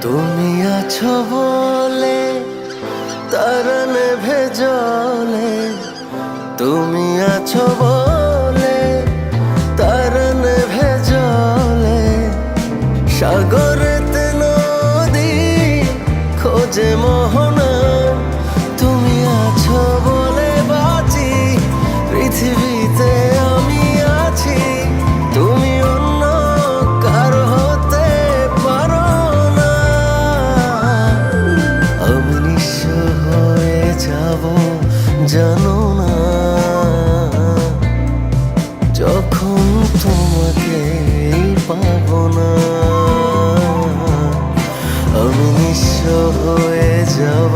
তুমি আছো বলে তারা নেভে জলে, তুমি আছো বলে তারা নেভে জলে। সাগরেতে নদী খোঁজে মোহনা, তুমি আছো বলে বাঁচি পৃথিবীতে আমি আছি। তুমি অন্য কারো হতে পারো না। আমি নিঃস্ব হয়ে যাব জানো না, যখন তোমাকে পাবো না। আমি নিঃস্ব হয়ে যাব